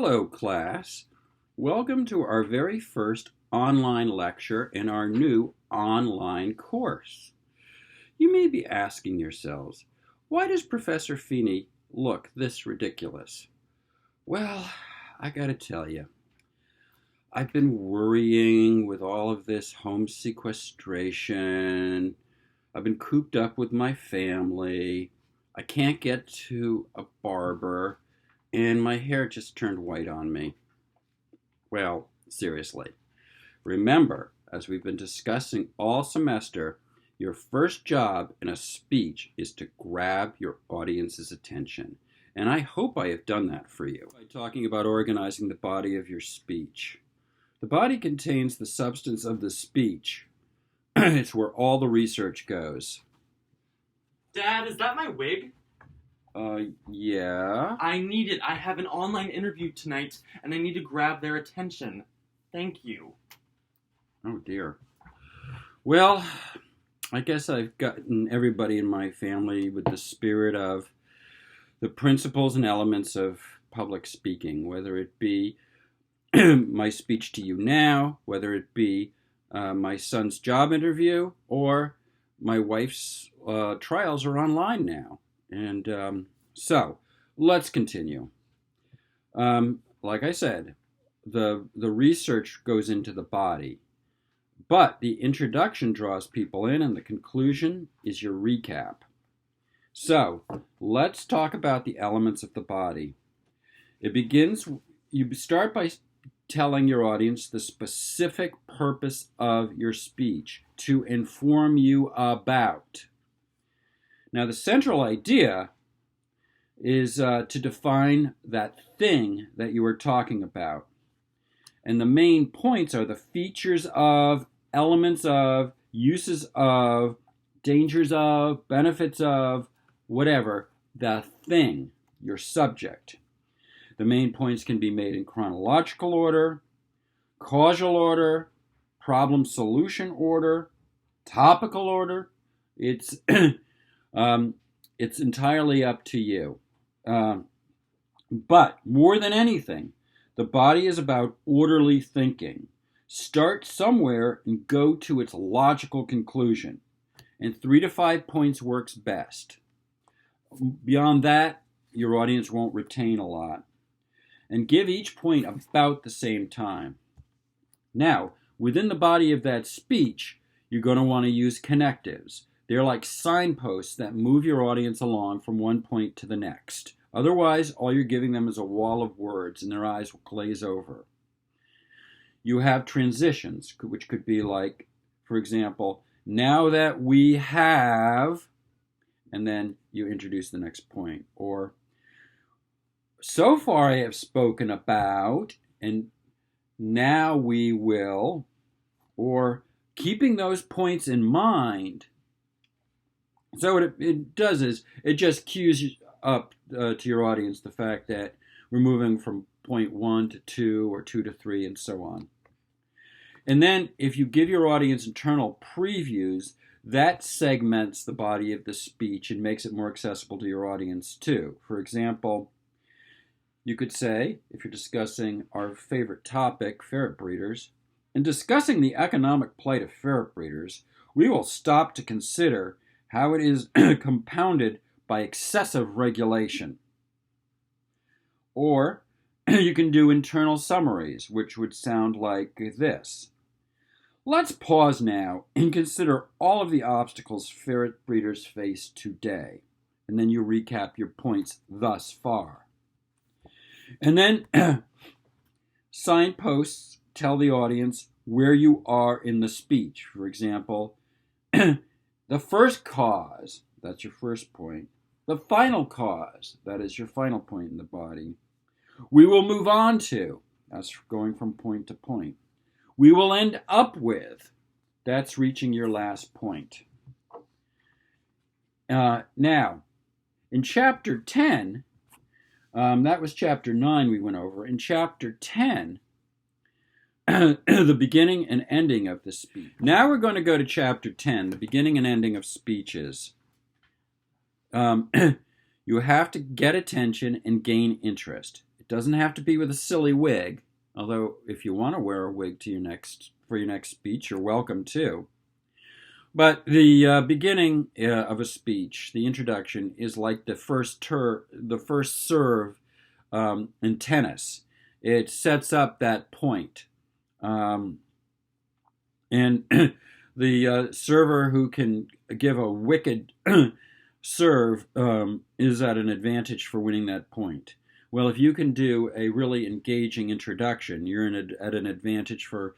Hello, class. Welcome to our very first online lecture in our new online course. You may be asking yourselves, why does Professor Feeney look this ridiculous? Well, I gotta tell you, I've been worrying with all of this home sequestration. I've been cooped up with my family. I can't get to a barber, and my hair just turned white on me. Well, seriously. Remember, as we've been discussing all semester, your first job in a speech is to grab your audience's attention. And I hope I have done that for you by talking about organizing the body of your speech. The body contains the substance of the speech. It's where all the research goes. Dad, is that my wig? Yeah. I need it. I have an online interview tonight, and I need to grab their attention. Thank you. Oh, dear. Well, I guess I've gotten everybody in my family with the spirit of the principles and elements of public speaking, whether it be my speech to you now, whether it be my son's job interview, or my wife's trials are online now. And so let's continue. Like I said, the research goes into the body, but the introduction draws people in, and the conclusion is your recap. So let's talk about the elements of the body. You start by telling your audience the specific purpose of your speech to inform you about. Now, the central idea is to define that thing that you are talking about. And the main points are the features of, elements of, uses of, dangers of, benefits of, whatever, the thing, your subject. The main points can be made in chronological order, causal order, problem-solution order, topical order. It's entirely up to you. But more than anything, the body is about orderly thinking. Start somewhere and go to its logical conclusion. And 3 to 5 points works best. Beyond that, your audience won't retain a lot. And give each point about the same time. Now, within the body of that speech, you're going to want to use connectives. They're like signposts that move your audience along from one point to the next. Otherwise, all you're giving them is a wall of words, and their eyes will glaze over. You have transitions, which could be like, for example, now that we have, and then you introduce the next point. Or, so far I have spoken about, and now we will. Or, keeping those points in mind. So what it does is it just cues up to your audience the fact that we're moving from point 1 to 2 or 2 to 3 and so on. And then if you give your audience internal previews, that segments the body of the speech and makes it more accessible to your audience too. For example, you could say, if you're discussing our favorite topic, ferret breeders, in discussing the economic plight of ferret breeders, we will stop to consider how it is compounded by excessive regulation. Or you can do internal summaries, which would sound like this. Let's pause now and consider all of the obstacles ferret breeders face today. And then you recap your points thus far. And then signposts tell the audience where you are in the speech. For example, the first cause, that's your first point. The final cause, that is your final point in the body. We will move on to, that's going from point to point. We will end up with, that's reaching your last point. Now, in chapter 10, that was chapter 9 we went over. In chapter 10, the beginning and ending of the speech. Now we're going to go to chapter 10, the beginning and ending of speeches. You have to get attention and gain interest. It Doesn't have to be with a silly wig, although if you want to wear a wig for your next speech, you're welcome to. But the beginning of a speech, the introduction, is like the first serve in tennis. It sets up that point. And the server who can give a wicked serve is at an advantage for winning that point. Well, if you can do a really engaging introduction, you're at an advantage for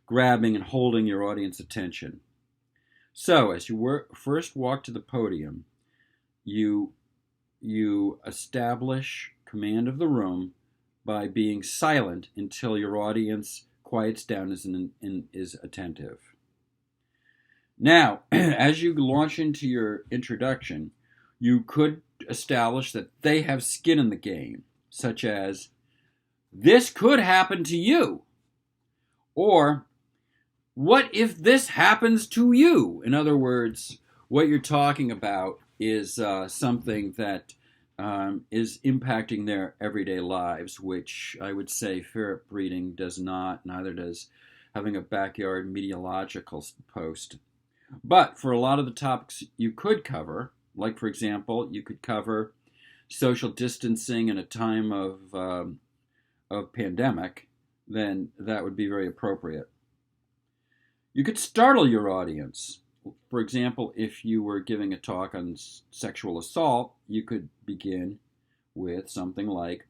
grabbing and holding your audience attention. So, as you first walk to the podium, you establish command of the room by being silent until your audience quiets down and is attentive. Now, as you launch into your introduction, you could establish that they have skin in the game, such as, "This could happen to you," or "What if this happens to you?" In other words, what you're talking about is something that is impacting their everyday lives, which I would say ferret breeding does not, neither does having a backyard meteorological post. But for a lot of the topics you could cover, like for example, you could cover social distancing in a time of pandemic, then that would be very appropriate. You could startle your audience. For example, if you were giving a talk on sexual assault, you could begin with something like,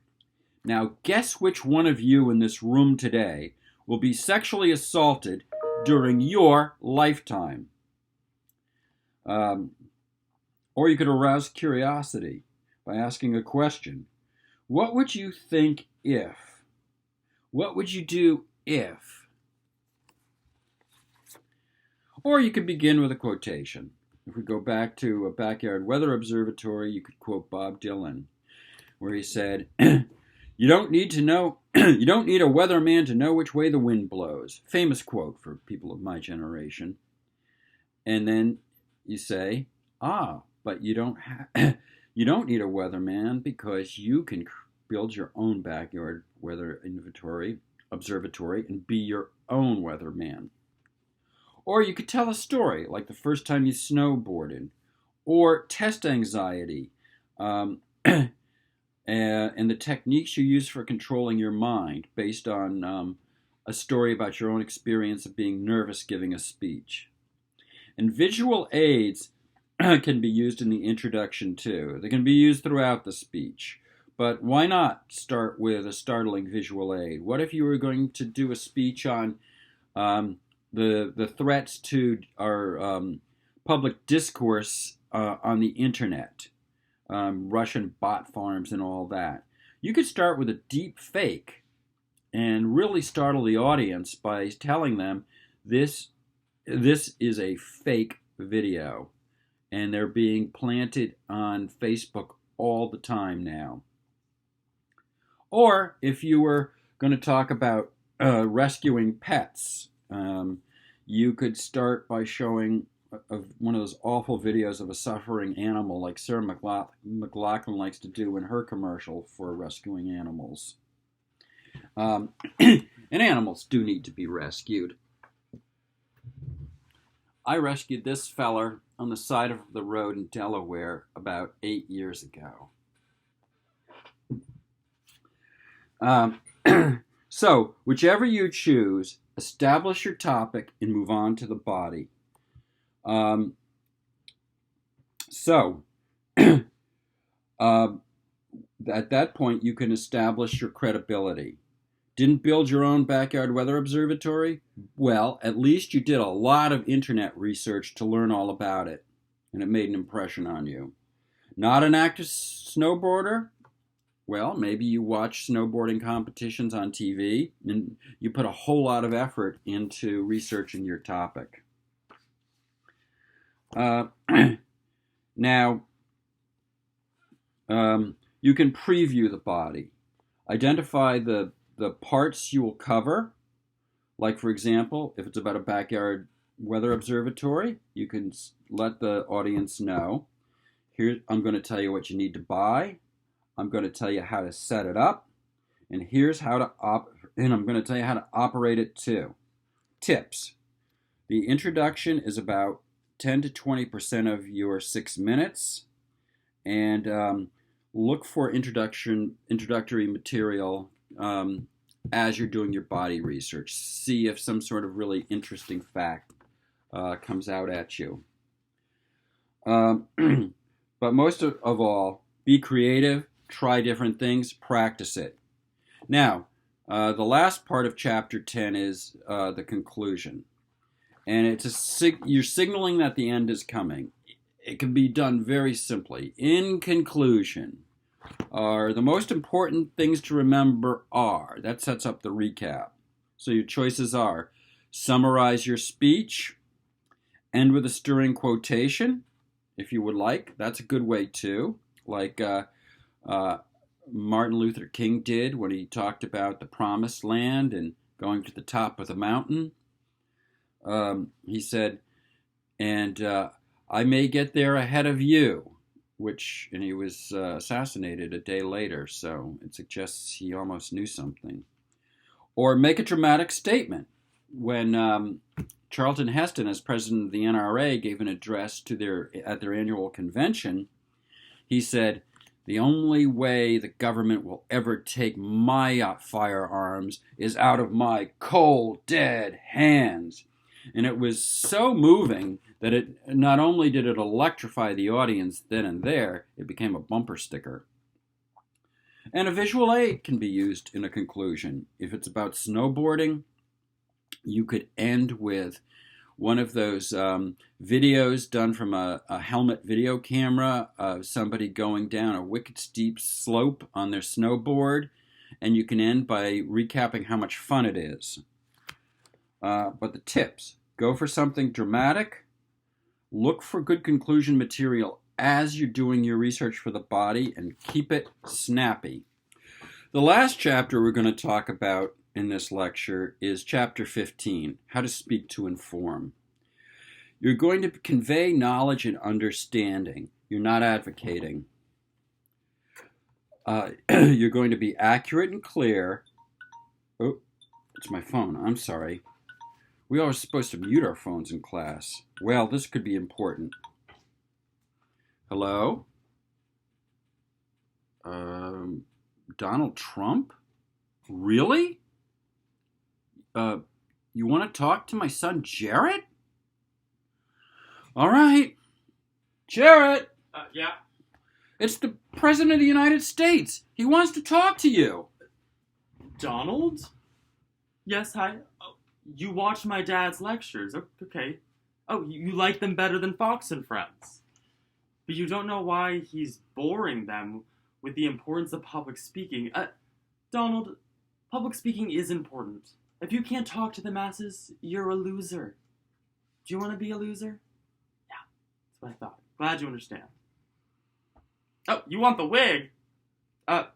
"Now guess which one of you in this room today will be sexually assaulted during your lifetime." Or you could arouse curiosity by asking a question. What would you think if? What would you do if? Or you could begin with a quotation. If we go back to a backyard weather observatory, you could quote Bob Dylan, where he said, "You don't need to know, you don't need a weatherman to know which way the wind blows." Famous quote for people of my generation. And then you say, but you don't you don't need a weatherman because you can build your own backyard weather observatory and be your own weatherman. Or you could tell a story, like the first time you snowboarded, or test anxiety, and the techniques you use for controlling your mind based on a story about your own experience of being nervous giving a speech. And visual aids can be used in the introduction too. They can be used throughout the speech. But why not start with a startling visual aid? What if you were going to do a speech on the threats to our public discourse on the internet, Russian bot farms and all that? You could start with a deep fake and really startle the audience by telling them this is a fake video and they're being planted on Facebook all the time now. Or if you were going to talk about rescuing pets, you could start by showing one of those awful videos of a suffering animal like Sarah McLachlan likes to do in her commercial for rescuing animals. And animals do need to be rescued. I rescued this feller on the side of the road in Delaware about 8 years ago. So, whichever you choose, establish your topic and move on to the body. At that point, you can establish your credibility. Didn't build your own backyard weather observatory? Well, at least you did a lot of internet research to learn all about it, and it made an impression on you. Not an active snowboarder? Well, maybe you watch snowboarding competitions on TV, and you put a whole lot of effort into researching your topic. Now, you can preview the body. Identify the parts you will cover. Like, for example, if it's about a backyard weather observatory, you can let the audience know, here, I'm going to tell you what you need to buy. I'm going to tell you how to set it up. And and I'm going to tell you how to operate it too. Tips. The introduction is about 10 to 20% of your 6 minutes, and look for introductory material as you're doing your body research. See if some sort of really interesting fact comes out at you. But most of all, be creative, try different things, practice it. Now, the last part of Chapter 10 is the conclusion. And you're signaling that the end is coming. It can be done very simply. In conclusion, the most important things to remember are, that sets up the recap. So your choices are, summarize your speech, end with a stirring quotation, if you would like. That's a good way too. Like Martin Luther King did when he talked about the promised land and going to the top of the mountain. He said, and I may get there ahead of you, and he was assassinated a day later, so it suggests he almost knew something. Or make a dramatic statement. When Charlton Heston, as president of the NRA, gave an address at their annual convention, he said, the only way the government will ever take my firearms is out of my cold, dead hands. And it was so moving that it not only did it electrify the audience then and there, it became a bumper sticker. And a visual aid can be used in a conclusion. If it's about snowboarding, you could end with one of those videos done from a helmet video camera of somebody going down a wicked steep slope on their snowboard, and you can end by recapping how much fun it is. But the tips, go for something dramatic, look for good conclusion material as you're doing your research for the body, and keep it snappy. The last chapter we're going to talk about in this lecture is Chapter 15, How to Speak to Inform. You're going to convey knowledge and understanding. You're not advocating. You're going to be accurate and clear. Oh, it's my phone. I'm sorry. We are supposed to mute our phones in class. Well, this could be important. Hello? Donald Trump? Really? You want to talk to my son, Jarrett? All right. Jarrett! Yeah? It's the President of the United States. He wants to talk to you. Donald? Yes, hi. Oh, you watch my dad's lectures. Okay. Oh, you like them better than Fox and Friends. But you don't know why he's boring them with the importance of public speaking. Donald, public speaking is important. If you can't talk to the masses, you're a loser. Do you want to be a loser? Yeah, that's what I thought. Glad you understand. Oh, you want the wig? Talk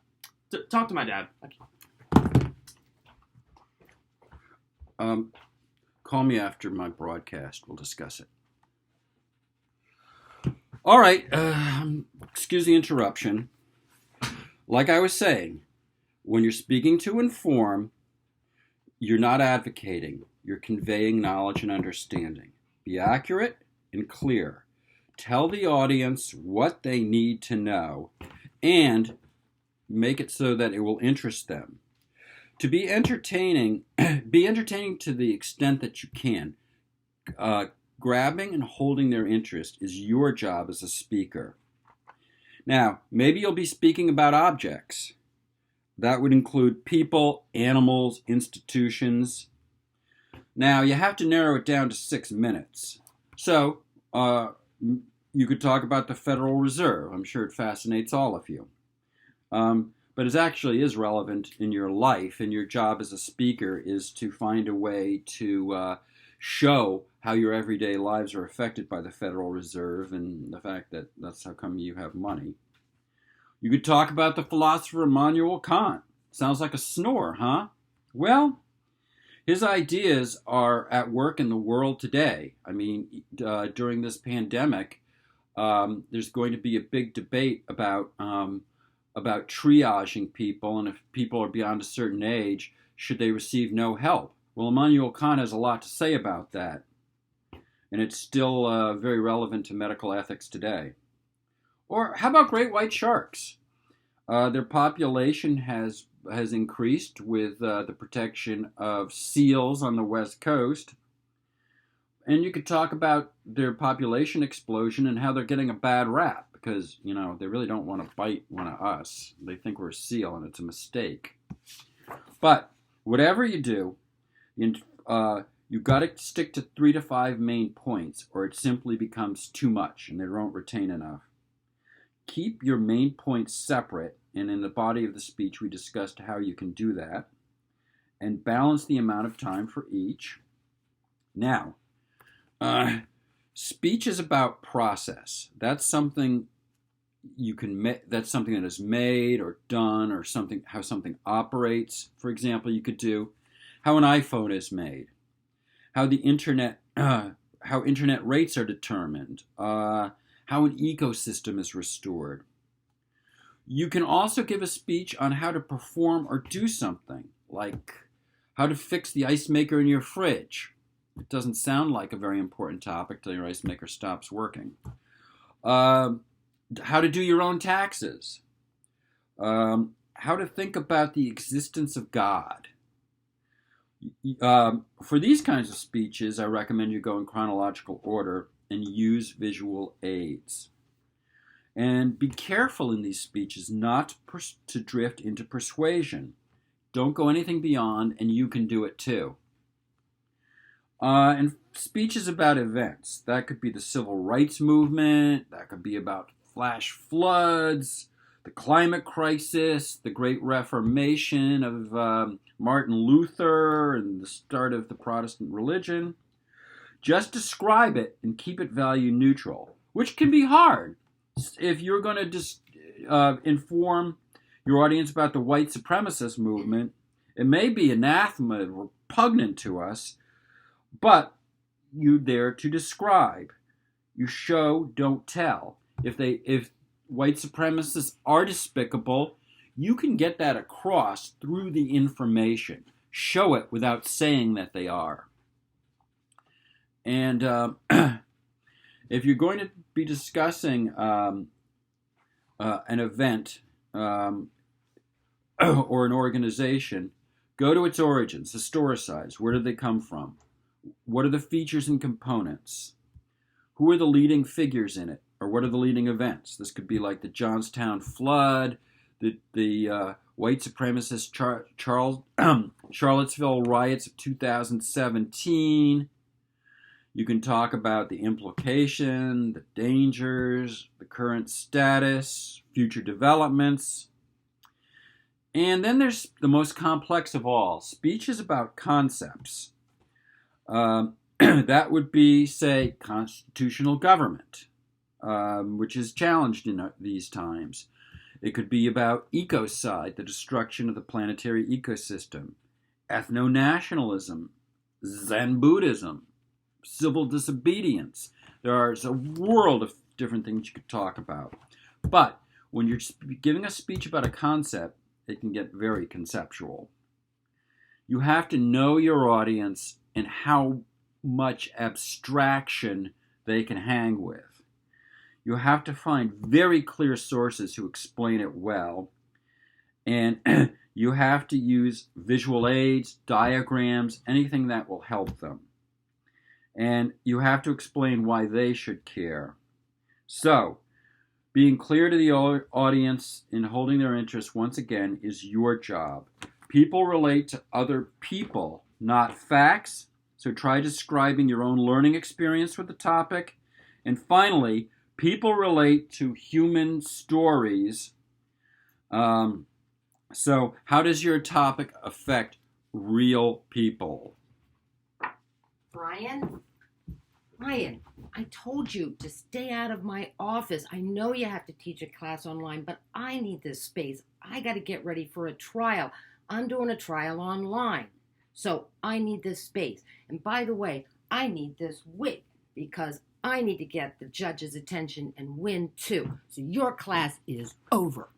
to my dad. Okay. Call me after my broadcast. We'll discuss it. All right. Excuse the interruption. Like I was saying, when you're speaking to inform, you're not advocating. You're conveying knowledge and understanding. Be accurate and clear. Tell the audience what they need to know and make it so that it will interest them. To be entertaining to the extent that you can. Grabbing and holding their interest is your job as a speaker. Now, maybe you'll be speaking about objects. That would include people, animals, institutions. Now, you have to narrow it down to 6 minutes. So, you could talk about the Federal Reserve. I'm sure it fascinates all of you. But it actually is relevant in your life, and your job as a speaker is to find a way to show how your everyday lives are affected by the Federal Reserve and the fact that that's how come you have money. You could talk about the philosopher Immanuel Kant. Sounds like a snore, huh? Well, his ideas are at work in the world today. I mean, during this pandemic, there's going to be a big debate about about triaging people, and if people are beyond a certain age, should they receive no help? Well, Immanuel Kant has a lot to say about that, and it's still very relevant to medical ethics today. Or how about great white sharks? Their population has increased with the protection of seals on the west coast. And you could talk about their population explosion and how they're getting a bad rap because, they really don't want to bite one of us. They think we're a seal and it's a mistake. But whatever you do, you've got to stick to 3 to 5 main points or it simply becomes too much and they won't retain enough. Keep your main points separate, and in the body of the speech we discussed how you can do that, and balance the amount of time for each. Now, speech is about process. That's something that's something that is made or done, or how something operates. For example, you could do how an iPhone is made, how the internet, how internet rates are determined, how an ecosystem is restored. You can also give a speech on how to perform or do something, like how to fix the ice maker in your fridge. It doesn't sound like a very important topic till your ice maker stops working. How to do your own taxes. How to think about the existence of God. For these kinds of speeches, I recommend you go in chronological order and use visual aids. And be careful in these speeches not to drift into persuasion. Don't go anything beyond, and you can do it too. And speeches about events. That could be the civil rights movement. That could be about flash floods, the climate crisis, the Great Reformation of Martin Luther, and the start of the Protestant religion. Just describe it and keep it value neutral, which can be hard. If you're going to inform your audience about the white supremacist movement, it may be anathema, repugnant to us, but you're there to describe. You show, don't tell. If white supremacists are despicable, you can get that across through the information. Show it without saying that they are. And if you're going to be discussing an event or an organization, go to its origins, historicize. Where did they come from? What are the features and components? Who are the leading figures in it? Or what are the leading events? This could be like the Johnstown flood, the white supremacist Charlottesville riots of 2017. You can talk about the implication, the dangers, the current status, future developments. And then there's the most complex of all. Speech is about concepts. That would be, say, constitutional government, which is challenged in these times. It could be about ecocide, the destruction of the planetary ecosystem, ethno-nationalism, Zen Buddhism, civil disobedience. There's a world of different things you could talk about. But when you're giving a speech about a concept, it can get very conceptual. You have to know your audience and how much abstraction they can hang with. You have to find very clear sources who explain it well. And you have to use visual aids, diagrams, anything that will help them. And you have to explain why they should care. So, being clear to the audience and holding their interest, once again, is your job. People relate to other people, not facts. So try describing your own learning experience with the topic. And finally, people relate to human stories. So how does your topic affect real people? Brian, I told you to stay out of my office. I know you have to teach a class online, but I need this space. I got to get ready for a trial. I'm doing a trial online. So I need this space. And by the way, I need this wig because I need to get the judge's attention and win too. So your class is over.